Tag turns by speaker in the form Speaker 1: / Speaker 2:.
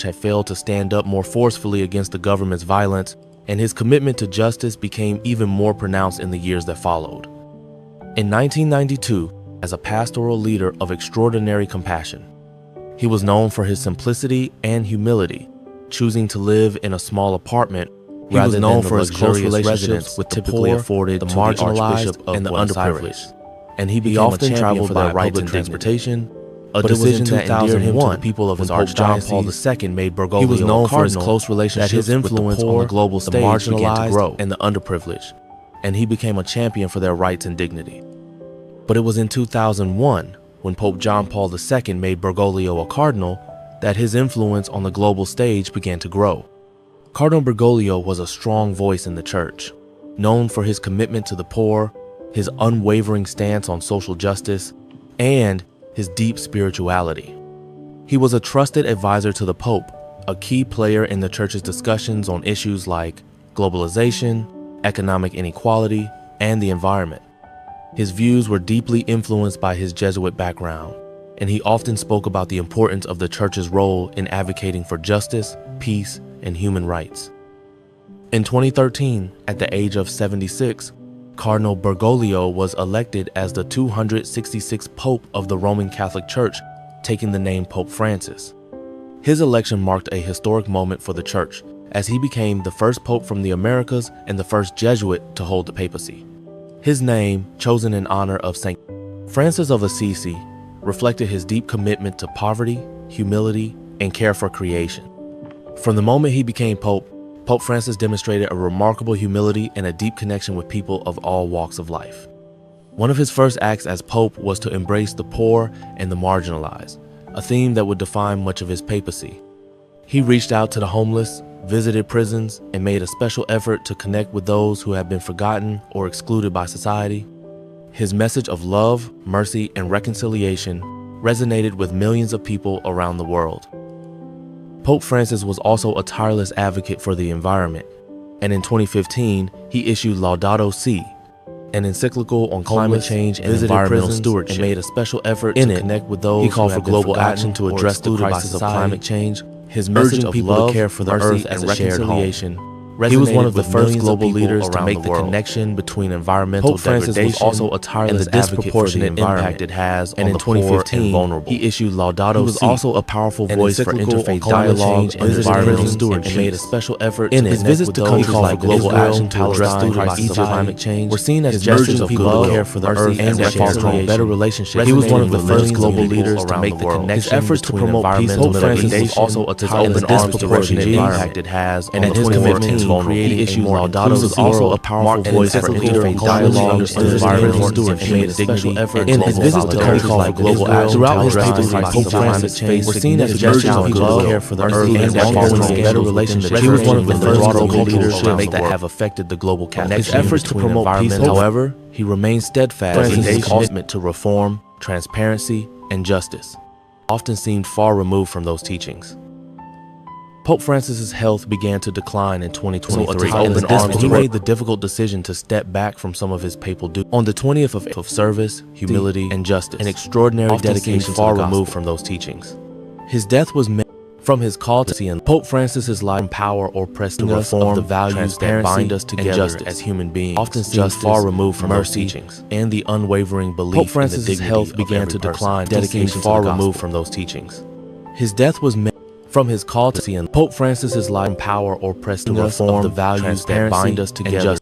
Speaker 1: had failed to stand up more forcefully against the government's violence, and his commitment to justice became even more pronounced in the years that followed. In 1992, as a pastoral leader of extraordinary compassion, he was known for his simplicity and humility, choosing to live in a small apartment rather than for his close relationships with typically afforded the marginalized and the underprivileged. And he became often traveled by rights and transportation, a decision that endeared him to the people of his archdiocese. John Paul II made Bergoglio, he was known for his close relationships, that his influence on the global stage began to grow, and the underprivileged, and he became a champion for their rights and dignity. But it was in 2001, when Pope John Paul II made Bergoglio a cardinal, that his influence on the global stage began to grow. Cardinal Bergoglio was a strong voice in the church, known for his commitment to the poor, his unwavering stance on social justice, and his deep spirituality. He was a trusted advisor to the Pope, a key player in the church's discussions on issues like globalization, economic inequality, and the environment. His views were deeply influenced by his Jesuit background, and he often spoke about the importance of the church's role in advocating for justice, peace, and human rights. In 2013, at the age of 76, Cardinal Bergoglio was elected as the 266th Pope of the Roman Catholic Church, taking the name Pope Francis. His election marked a historic moment for the Church, as he became the first Pope from the Americas and the first Jesuit to hold the papacy. His name, chosen in honor of St. Francis of Assisi, reflected his deep commitment to poverty, humility, and care for creation. From the moment he became Pope, Pope Francis demonstrated a remarkable humility and a deep connection with people of all walks of life. One of his first acts as Pope was to embrace the poor and the marginalized, a theme that would define much of his papacy. He reached out to the homeless, visited prisons, and made a special effort to connect with those who have been forgotten or excluded by society. His message of love, mercy, and reconciliation resonated with millions of people around the world. Pope Francis was also a tireless advocate for the environment, and in 2015, he issued Laudato Si, an encyclical on climate change and environmental stewardship, and made a special effort to connect with those he called for global action to address the crisis of climate change. His message of love, care for the earth as a shared home. He was one of the first global leaders to make the connection between environmental degradation was also a tireless and the disproportionate impact it has on the poor and vulnerable. He issued Laudato Si. He was also a powerful voice for interfaith dialogue and environmental stewardship, and made a special effort in his visits to countries like global action to address the crisis of climate change. Were seen as gestures of goodwill, care for the earth, and fostering better relationships. He was one of the first global leaders to make the connection. His efforts to promote peaceful degradation was also a tireless and disproportionate impact it has on the poor and vulnerable. He issued Laudato Si, was also a powerful voice for interfaith dialogue and environmental stewardship, and made a special effort in his visits to countries like global action. Throughout his papacy, Pope Francis were seen as gestures of love, care for the earth, and fostering better relationships. He was one of the first global leaders that have affected the global connection. His efforts to promote peace, however, he remained steadfast in his commitment to reform, transparency, and justice, often seemed far removed from those teachings. Pope Francis's health began to decline in 2023, and he made the difficult decision to step back from some of his papal duties. On the 20th of service, humility, and justice, an extraordinary dedication far removed from those teachings. His death was made from his call to see, and Pope Francis's life empower or press to reform the values that bind us together as human beings, often seems far removed from those teachings, and the unwavering belief Pope Francis's health began to decline, dedication far removed from those teachings. His death was made from his call to see, and Pope Francis's life empower or press to reform the values that bind us together